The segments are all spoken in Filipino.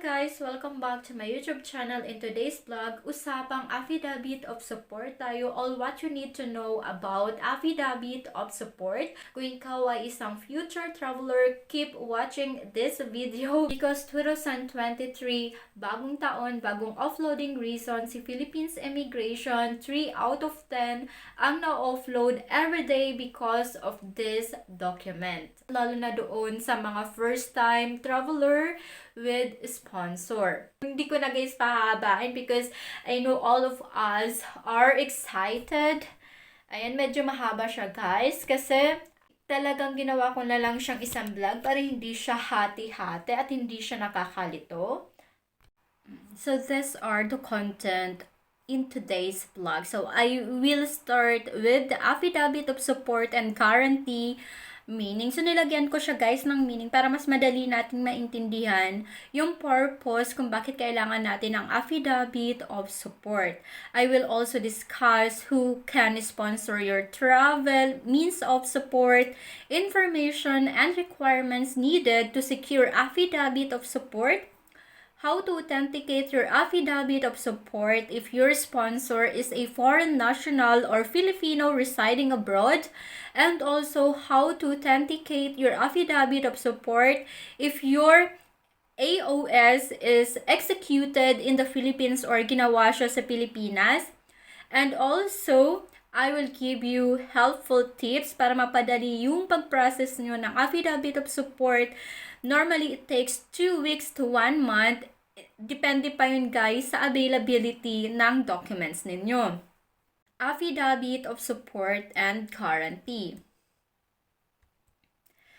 guys! Welcome back to my YouTube channel. In today's vlog, usapang Affidavit of Support tayo. All what you need to know about Affidavit of Support. Kung ikaw ay isang future traveler, keep watching this video because 2023, bagong taon, bagong offloading reason, si Philippines Immigration, 3 out of 10 ang na-offload everyday because of this document. Lalo na doon sa mga first-time traveler with sponsor. Hindi ko na guys pahabain because I know all of us are excited. Ayan, medyo mahaba siya guys kasi talagang ginawa ko na lang siyang isang vlog para hindi siya hati-hati at hindi siya nakakalito. So these are the content in today's vlog. So I will start with the Affidavit of Support and Guarantee meaning. So, nilagyan ko siya guys ng meaning para mas madali nating maintindihan yung purpose kung bakit kailangan natin ng Affidavit of Support. I will also discuss who can sponsor your travel, means of support, information, and requirements needed to secure Affidavit of Support, how to authenticate your Affidavit of Support if your sponsor is a foreign national or Filipino residing abroad, and also how to authenticate your Affidavit of Support if your AOS is executed in the Philippines or ginawa siya sa Pilipinas. And also, I will give you helpful tips para mapadali yung pag-process nyo ng Affidavit of Support. Normally, it takes 2 weeks to 1 month. Depende pa yun guys sa availability ng documents ninyo. Affidavit of Support and Guarantee.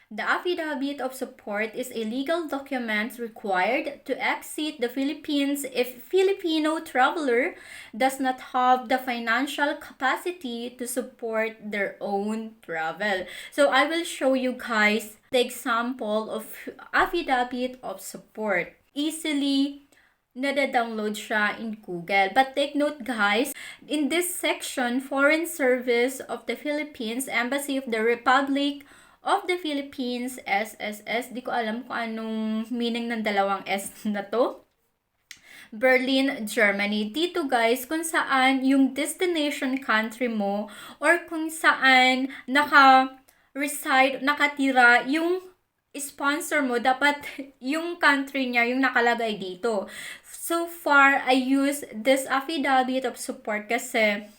The Affidavit of Support is a legal document required to exit the Philippines if Filipino traveler does not have the financial capacity to support their own travel. So I will show you guys the example of Affidavit of Support. Easily nada-download siya in Google. But take note guys, in this section, Foreign Service of the Philippines, Embassy of the Republic of the Philippines, SSS, di ko alam kung anong meaning ng dalawang S na to. Berlin, Germany. Dito guys, kung saan yung destination country mo or kung saan naka-reside, nakatira yung sponsor mo, dapat yung country niya yung nakalagay dito. So far, I use this Affidavit of Support kasi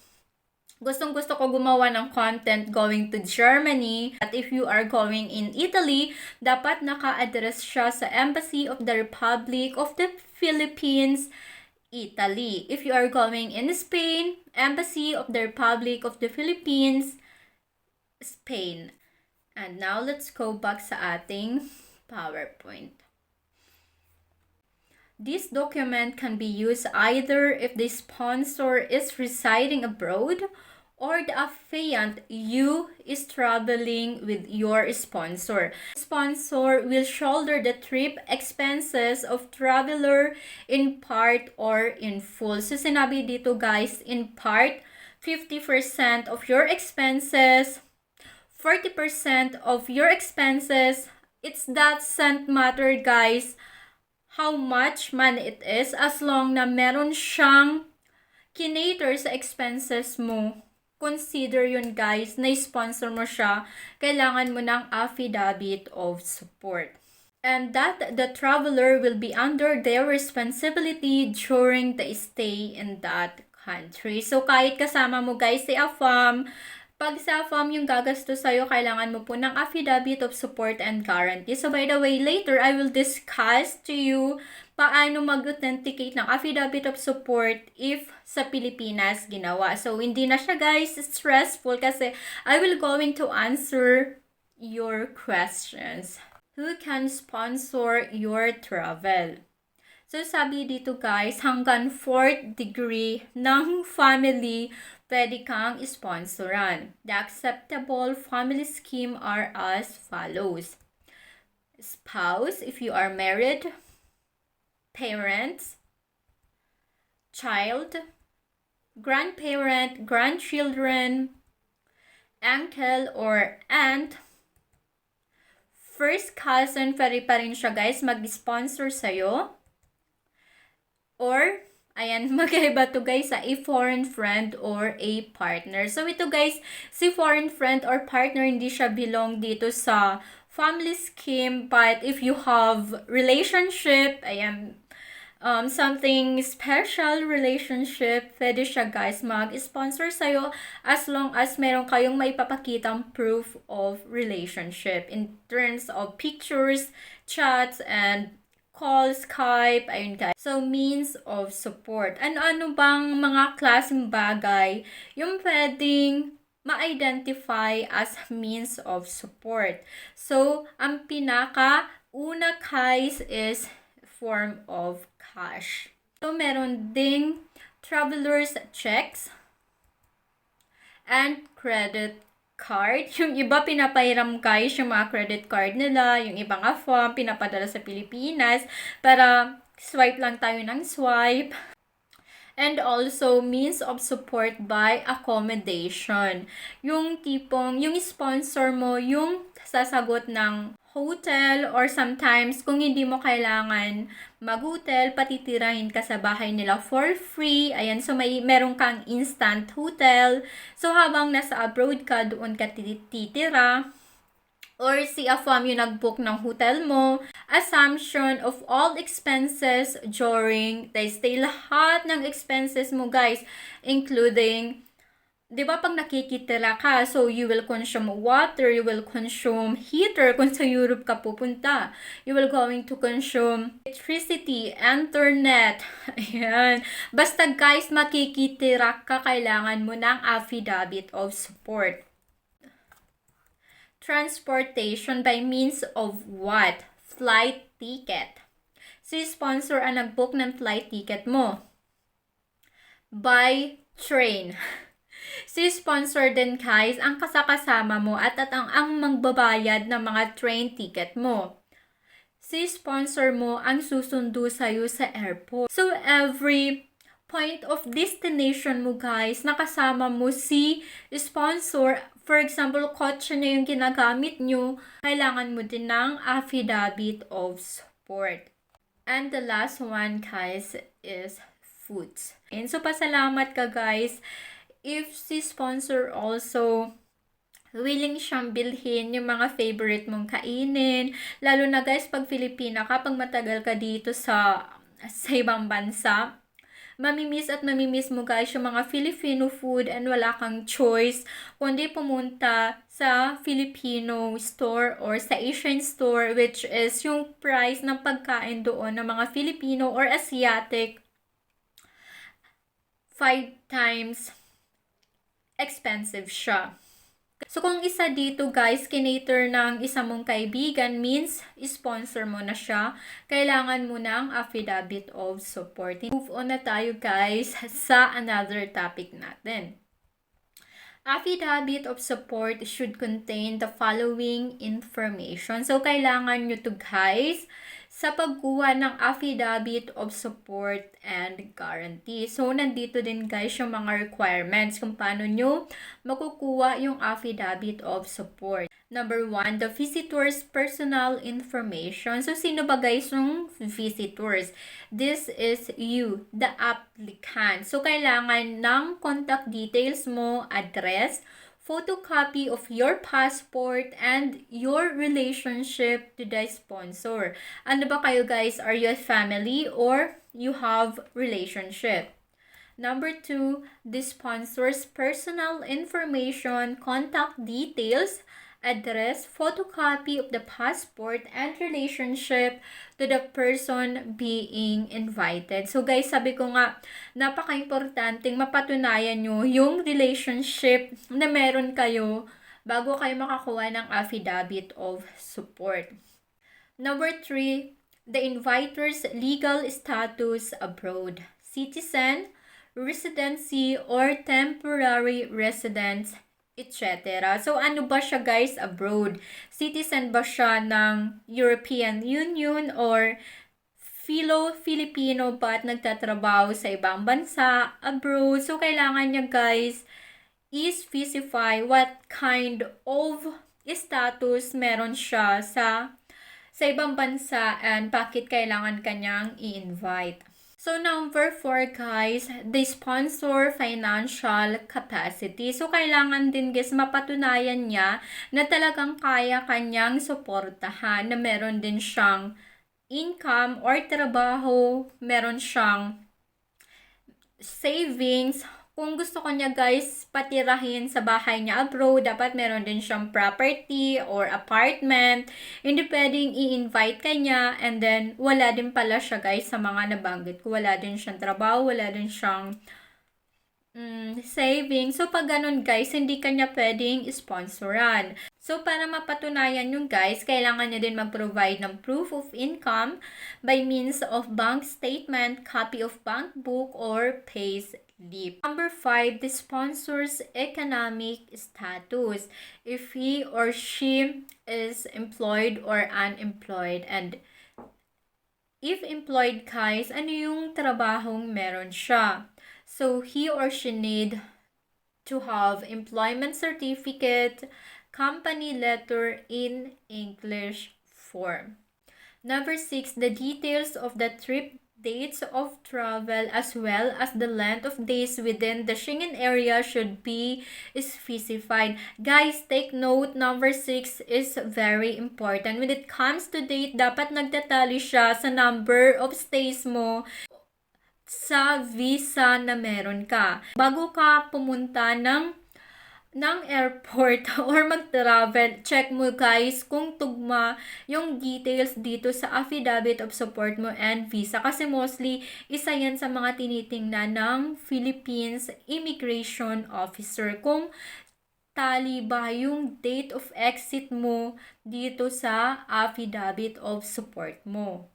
gustong-gusto ko gumawa ng content going to Germany. At if you are going in Italy, dapat naka-address siya sa Embassy of the Republic of the Philippines, Italy. If you are going in Spain, Embassy of the Republic of the Philippines, Spain. And now, let's go back sa ating PowerPoint. This document can be used either if the sponsor is residing abroad or the affiant you is traveling with your sponsor. Sponsor will shoulder the trip expenses of traveler in part or in full. So, sinabi dito guys, in part, 50% of your expenses, 40% of your expenses. It doesn't matter guys how much man it is as long na meron siyang kinater sa expenses mo. Consider yun guys, na sponsor mo siya, kailangan mo ng Affidavit of Support. And that the traveler will be under their responsibility during the stay in that country. So kahit kasama mo guys si AFAM, pag sa AFAM yung gagastos sa'yo, kailangan mo po ng Affidavit of Support and Guarantee. So by the way, later I will discuss to you paano mag-authenticate ng Affidavit of Support if sa Pilipinas ginawa. So hindi na siya guys stressful kasi I will going to answer your questions. Who can sponsor your travel? So sabi dito guys, hanggang 4th degree ng family pwede kang sponsoran. The acceptable family scheme are as follows. Spouse, if you are married. Parents. Child. Grandparent, grandchildren. Uncle or aunt. First cousin, pwede pa rin siya guys mag-sponsor sa'yo. Or, ayan, magkaiba to guys sa a foreign friend or a partner. So, ito guys, si foreign friend or partner, hindi siya belong dito sa family scheme. But if you have relationship, ayan, something special relationship, pwede siya guys mag-sponsor sa'yo as long as meron kayong maipapakitang proof of relationship in terms of pictures, chats, and call, Skype, ayun guys. So, means of support. Ano bang mga klaseng bagay yung pwedeng ma-identify as means of support? So, ang pinaka-una guys is form of cash. So, meron ding traveler's checks and credit card. Yung iba pinapahiram guys yung mga credit card nila, yung ibang form pinapadala sa Pilipinas para swipe lang tayo ng swipe. And also, means of support by accommodation. Yung tipong, yung sponsor mo, yung sasagot ng hotel or sometimes kung hindi mo kailangan mag-hotel, patitirahin ka sa bahay nila for free. Ayan, so meron kang instant hotel. So habang nasa abroad ka, doon ka titira. Or si AFAM yung nag-book ng hotel mo. Assumption of all expenses during the stay. Lahat ng expenses mo guys, including, di ba pag nakikitira ka, so you will consume water, you will consume heater kung sa Europe ka pupunta. You will going to consume electricity, internet. Ayan. Basta guys, makikitira ka, kailangan mo ng affidavit of support. Transportation by means of what? Flight ticket. Si sponsor ang nag-book ng flight ticket mo. By train. Si sponsor din guys ang kasakasama mo at ang magbabayad ng mga train ticket mo. Si sponsor mo ang susundo sa'yo sa airport. So every point of destination mo guys, nakasama mo si sponsor. For example, kotse na yung ginagamit nyo, kailangan mo din ng affidavit of support. And the last one guys is foods. And so pasalamat ka guys if si sponsor also willing siyang bilhin yung mga favorite mong kainin. Lalo na guys, pag Filipina ka, pag matagal ka dito sa ibang bansa, mamimiss at mamimiss mo guys yung mga Filipino food and wala kang choice kundi pumunta sa Filipino store or sa Asian store, which is yung price ng pagkain doon ng mga Filipino or Asiatic 5 times expensive siya. So, kung isa dito guys, kinater ng isa mong kaibigan, means sponsor mo na siya. Kailangan mo ng affidavit of support. Move on na tayo guys sa another topic natin. Affidavit of support should contain the following information. So, kailangan nyo to guys sa pagkuha ng affidavit of support and guarantee. So, nandito din guys yung mga requirements kung paano nyo makukuha yung affidavit of support. Number 1, the visitor's personal information. So, sino ba guys yung visitors? This is you, the applicant. So, kailangan ng contact details mo, address, photocopy of your passport, and your relationship to the sponsor. Ano ba kayo guys? Are you a family or you have relationship? Number 2, the sponsor's personal information, contact details, address, photocopy of the passport, and relationship to the person being invited. So guys, sabi ko nga, napaka-importanting mapatunayan nyo yung relationship na meron kayo bago kayo makakuha ng affidavit of support. Number 3, the inviter's legal status abroad. Citizen, residency, or temporary residence, etc. So, ano ba siya guys abroad? Citizen ba siya ng European Union or Filipino but nagtatrabaho sa ibang bansa abroad? So, kailangan niya guys i-specify what kind of status meron siya sa ibang bansa and bakit kailangan kanyang i-invite. So, number 4, guys, the sponsor financial capacity. So, kailangan din, guys, mapatunayan niya na talagang kaya kanyang suportahan, na meron din siyang income or trabaho, meron siyang savings. Kung gusto ko niya, guys, patirahin sa bahay niya abroad, dapat meron din siyang property or apartment. Hindi pwedeng i-invite ka niya and then wala din pala siya, guys, sa mga nabanggit ko. Wala din siyang trabaho, wala din siyang saving. So, pag ganun, guys, hindi kanya pwedeng sponsoran. So, para mapatunayan yung, guys, kailangan niya din mag-provide ng proof of income by means of bank statement, copy of bank book, or payslip. Number 5, the sponsor's economic status. If he or she is employed or unemployed. And if employed, guys, ano yung trabahong meron siya? So, he or she need to have employment certificate, company letter in English form. Number 6, the details of the trip, dates of travel, as well as the length of days within the Schengen area should be specified. Guys, take note, number 6 is very important. When it comes to date, dapat nagtatali siya sa number of stays mo sa visa na meron ka. Bago ka pumunta ng airport or mag-travel, check mo, guys, kung tugma yung details dito sa affidavit of support mo and visa. Kasi mostly, isa yan sa mga tinitingnan ng Philippines Immigration Officer. Kung tali ba yung date of exit mo dito sa affidavit of support mo.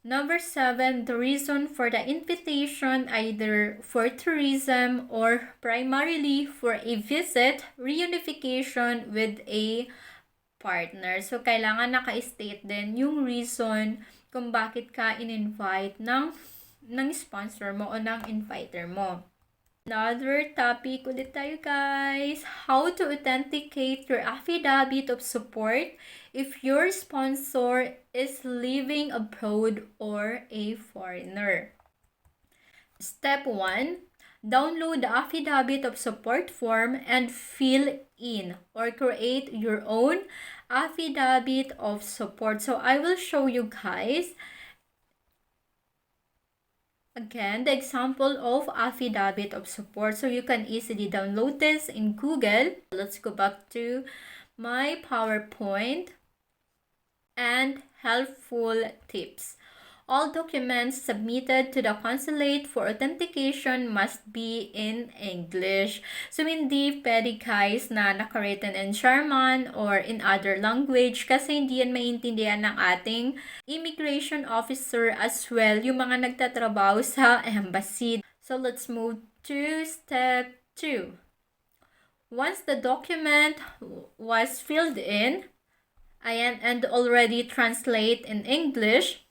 Number 7, the reason for the invitation, either for tourism or primarily for a visit, reunification with a partner. So, kailangan naka-state din yung reason kung bakit ka in-invite ng sponsor mo o ng inviter mo. Another topic ulit tayo, guys. How to authenticate your affidavit of support if your sponsor is living abroad or a foreigner. Step 1. Download the affidavit of support form and fill in or create your own affidavit of support. So, I will show you, guys, again, the example of affidavit of support. So you can easily download this in Google. Let's go back to my PowerPoint and helpful tips. All documents submitted to the consulate for authentication must be in English. So, hindi pwede, guys, na naka-written in German or in other language kasi hindi yan maintindihan ng ating immigration officer as well, yung mga nagtatrabaho sa embassy. So, let's move to step 2. Once the document was filled in, and already translate in English,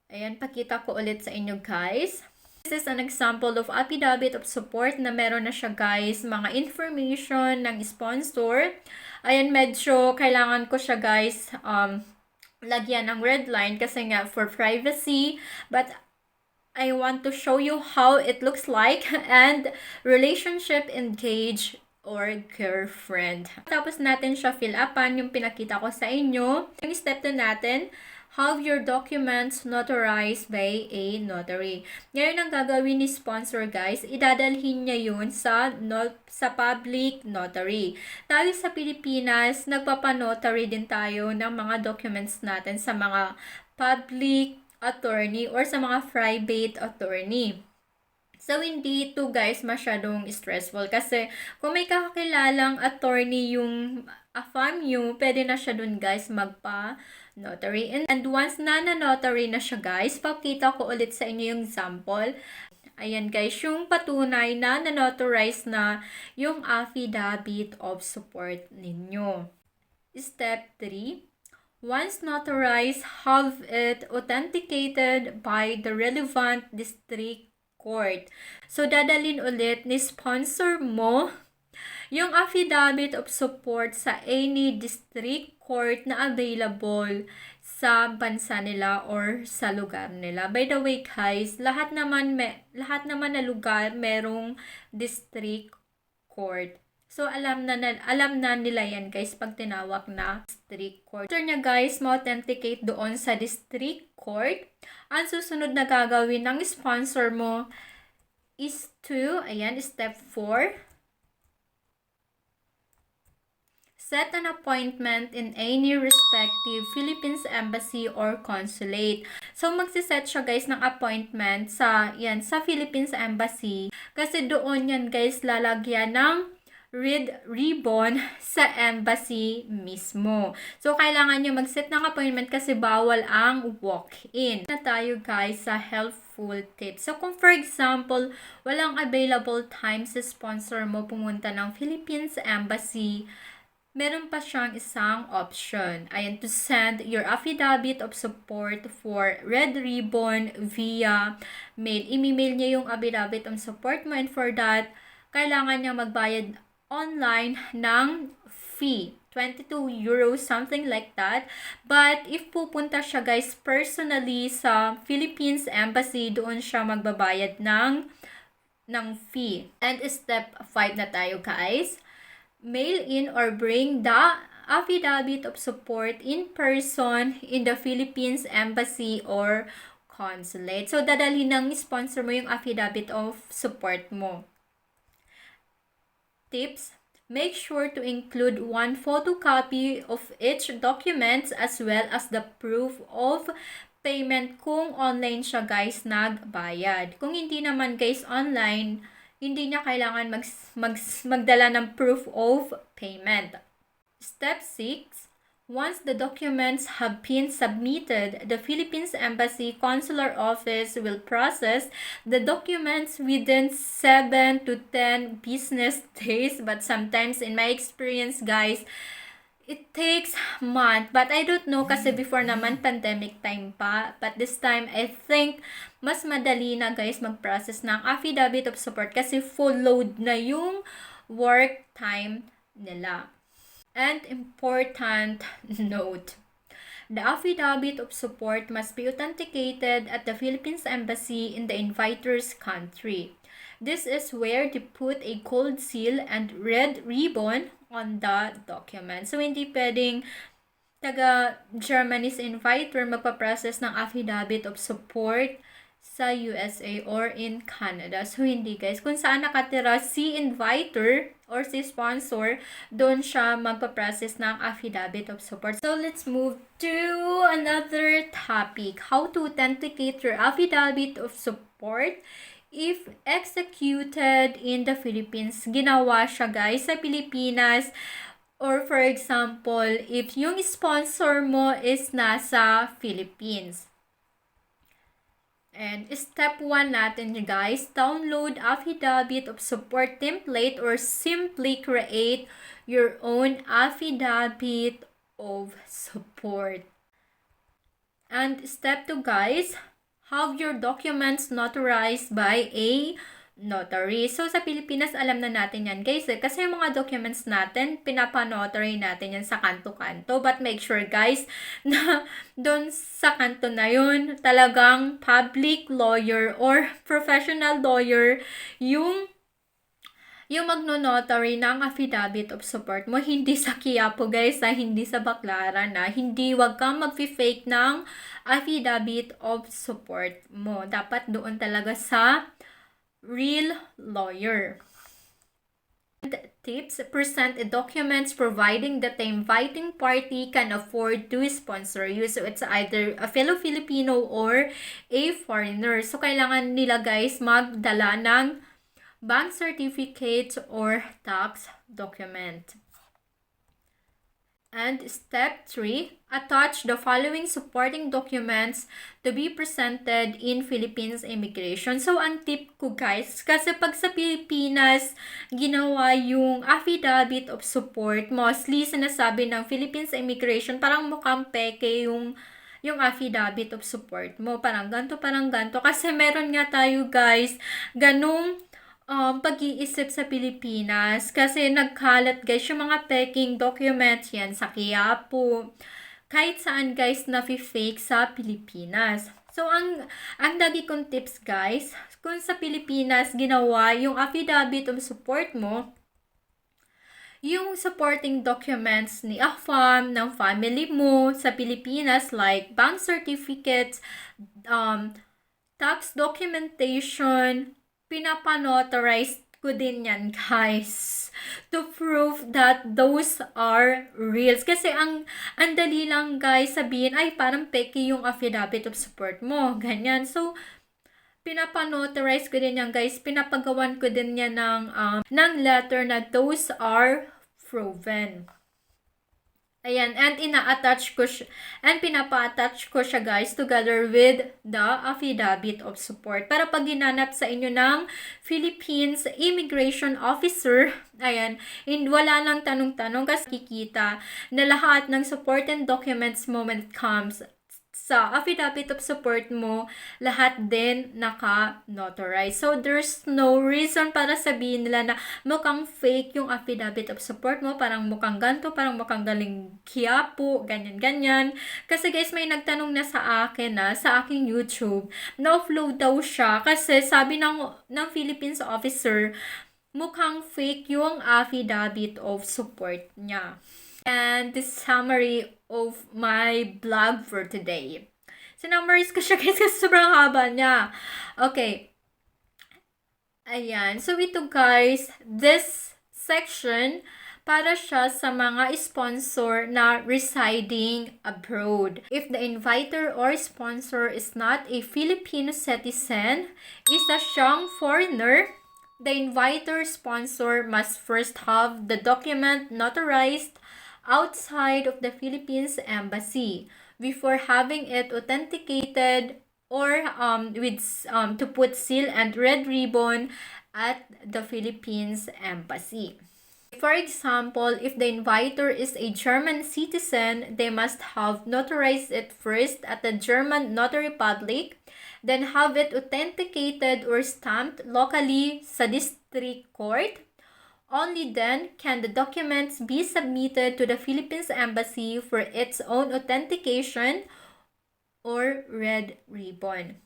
ayan, pakita ko ulit sa inyo, guys. This is an example of affidavit of support na meron na siya, guys, mga information ng sponsor. Ayan, medyo kailangan ko siya, guys, lagyan ng red line kasi nga for privacy. But I want to show you how it looks like and relationship engaged or girlfriend. Tapos natin siya fill upan, yung pinakita ko sa inyo. Yung step 2 natin, have your documents notarized by a notary. Ngayon ang gagawin ni sponsor, guys, idadalhin niya yun sa public notary. Tayo sa Pilipinas, nagpapanotary din tayo ng mga documents natin sa mga public attorney or sa mga private attorney. So, hindi ito, guys, masyadong stressful kasi kung may kakakilalang attorney yung FAMU, pwede na siya dun, guys, magpa-notary. And once na-notary na siya, guys, pakita ko ulit sa inyo yung example. Ayan, guys, yung patunay na na-notarize na yung affidavit of support ninyo. Step 3. Once notarized, have it authenticated by the relevant district court. So, dadalhin ulit ni sponsor mo yung affidavit of support sa any district court na available sa bansa nila or sa lugar nila. By the way guys, lahat naman na lugar merong district court. So alam na nila yan guys pag tinawag na district court. After niya guys, ma-authenticate doon sa district court. Ang susunod na gagawin ng sponsor mo is to, ayan, step 4. Set an appointment in any respective Philippines Embassy or Consulate. So, magsiset siya guys ng appointment sa Philippines Embassy. Kasi doon yan guys lalagyan ng red ribbon sa embassy mismo. So, kailangan nyo mag-set ng appointment kasi bawal ang walk-in. Na tayo guys sa helpful tips. So, kung for example, walang available time sa sponsor mo pumunta ng Philippines Embassy, meron pa siyang isang option. Ayan, to send your affidavit of support for red ribbon via mail. I-mail niya yung affidavit of support mo, and for that, kailangan niya magbayad online ng fee. 22 euros, something like that. But if pupunta siya guys personally sa Philippines Embassy, doon siya magbabayad ng fee. And step 5 na tayo guys. Mail in or bring the affidavit of support in person in the Philippines Embassy or Consulate. So, dadalhin ng sponsor mo yung affidavit of support mo. Tips: make sure to include one photocopy of each document as well as the proof of payment kung online siya guys nagbayad. Kung hindi naman guys online, hindi niya kailangan magdala ng proof of payment. Step 6. Once the documents have been submitted, the Philippines Embassy Consular Office will process the documents within 7 to 10 business days. But sometimes, in my experience guys, it takes month. But I don't know kasi before naman pandemic time pa. But this time, I think mas madali na guys mag-process ng affidavit of support kasi full load na yung work time nila. And important note, the affidavit of support must be authenticated at the Philippines Embassy in the inviter's country. This is where they put a gold seal and red ribbon on the document. So, hindi pwedeng taga-Germany's inviter magpa-process ng affidavit of support sa USA or in Canada. So, hindi guys. Kung saan nakatira si inviter or si sponsor, doon siya magpa-process ng affidavit of support. So, let's move to another topic. How to authenticate your affidavit of support if executed in the Philippines. Ginawa siya guys sa Pilipinas, or for example, if yung sponsor mo is nasa Philippines. And step 1 natin guys, download affidavit of support template or simply create your own affidavit of support. And step 2 guys, have your documents notarized by a notary. So, sa Pilipinas, alam na natin yan, guys. Kasi yung mga documents natin, pinapa-notary natin yan sa kanto-kanto. But make sure, guys, na doon sa kanto na yun, talagang public lawyer or professional lawyer yung magno-notary ng affidavit of support mo. Hindi sa Quiapo, guys, hindi sa Baclaran, wag kang mag-fake ng affidavit of support mo. Dapat doon talaga sa real lawyer. Tips: present documents providing that the inviting party can afford to sponsor you. So, it's either a fellow Filipino or a foreigner. So, kailangan nila guys magdala ng bank certificate or tax document. And step 3, attach the following supporting documents to be presented in Philippines Immigration. So, ang tip ko guys, kasi pag sa Pilipinas, ginawa yung affidavit of support, mostly sinasabi ng Philippines Immigration, parang mukhang peke yung affidavit of support mo. Parang ganto. Kasi meron nga tayo guys, ganung pag-iisip sa Pilipinas kasi nagkalat guys yung mga peking documents yan sa Quiapo. Kahit saan guys na fake sa Pilipinas. So ang lagi kong tips guys, kung sa Pilipinas ginawa yung affidavit of support mo, yung supporting documents ni AFAM, ng family mo sa Pilipinas like bank certificates, tax documentation, pinapanotarize ko din yan guys to prove that those are reals. Kasi ang dali lang guys sabihin, ay parang peke yung affidavit of support mo, ganyan. So pinapanotarize ko din yan guys, pinapagawan ko din yan ng letter na those are proven. Ayan, and pinapa-attach ko siya guys together with the affidavit of support para pag ginanap sa inyo ng Philippines Immigration Officer, ayan, wala lang tanong-tanong kasi kikita na lahat ng supporting documents mo when it comes sa affidavit of support mo, lahat din naka-notarize. So, there's no reason para sabihin nila na mukhang fake yung affidavit of support mo, parang mukhang ganto, parang mukhang galing Quiapo, ganyan-ganyan. Kasi guys, may nagtanong na sa akin sa aking YouTube, na-upload daw siya kasi sabi ng Philippines officer, mukhang fake yung affidavit of support niya. And this summary of my blog for today. Sinummarize ko siya guys kasi sobrang haba niya. Okay. Ayan. So ito guys, this section para siya sa mga sponsor na residing abroad. If the inviter or sponsor is not a Filipino citizen, isa siyang foreigner, the inviter sponsor must first have the document notarized outside of the Philippines Embassy before having it authenticated or to put seal and red ribbon at the Philippines Embassy. For example, if the inviter is a German citizen, they must have notarized it first at the German notary public, then have it authenticated or stamped locally sa district court. Only then can the documents be submitted to the Philippines Embassy for its own authentication or red ribbon.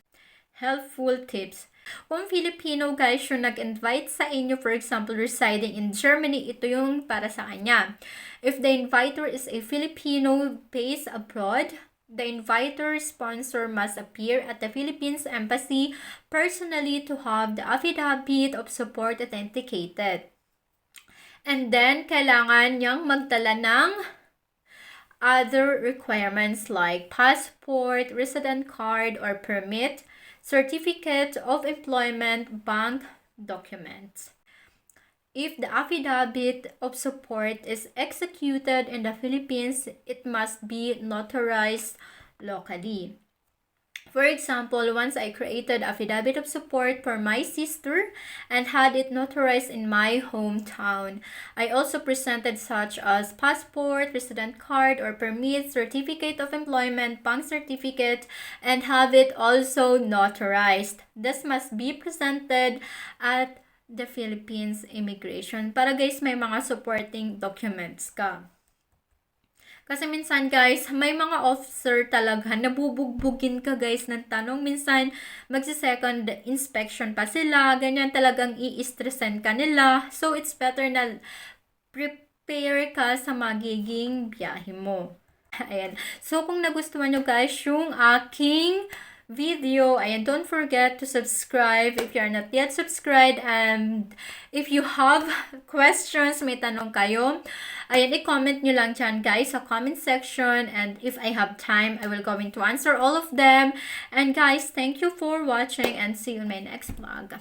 Helpful tips. Kung Filipino guys yung nag-invite sa inyo, for example, residing in Germany, ito yung para sa kanya. If the inviter is a Filipino based abroad, the inviter sponsor must appear at the Philippines Embassy personally to have the affidavit of support authenticated. And then, kailangan niyang magdala ng other requirements like passport, resident card or permit, certificate of employment, bank documents. If the affidavit of support is executed in the Philippines, it must be notarized locally. For example, once I created affidavit of support for my sister and had it notarized in my hometown. I also presented such as passport, resident card or permit, certificate of employment, bank certificate, and have it also notarized. This must be presented at the Philippines Immigration para guys may mga supporting documents ka. Kasi minsan guys, may mga officer talaga nabubugbugin ka guys ng tanong. Minsan, magsi-second inspection pa sila. Ganyan talagang i-stressan ka nila. So, it's better na prepare ka sa magiging biyahe mo. Ayan. So, kung nagustuhan nyo guys yung aking video, ayan, don't forget to subscribe if you are not yet subscribed, and if you have questions, may tanong kayo, ayan, i-comment nyo lang dyan guys sa comment section, and if I have time, I will going to answer all of them. And guys, thank you for watching and see you in my next vlog.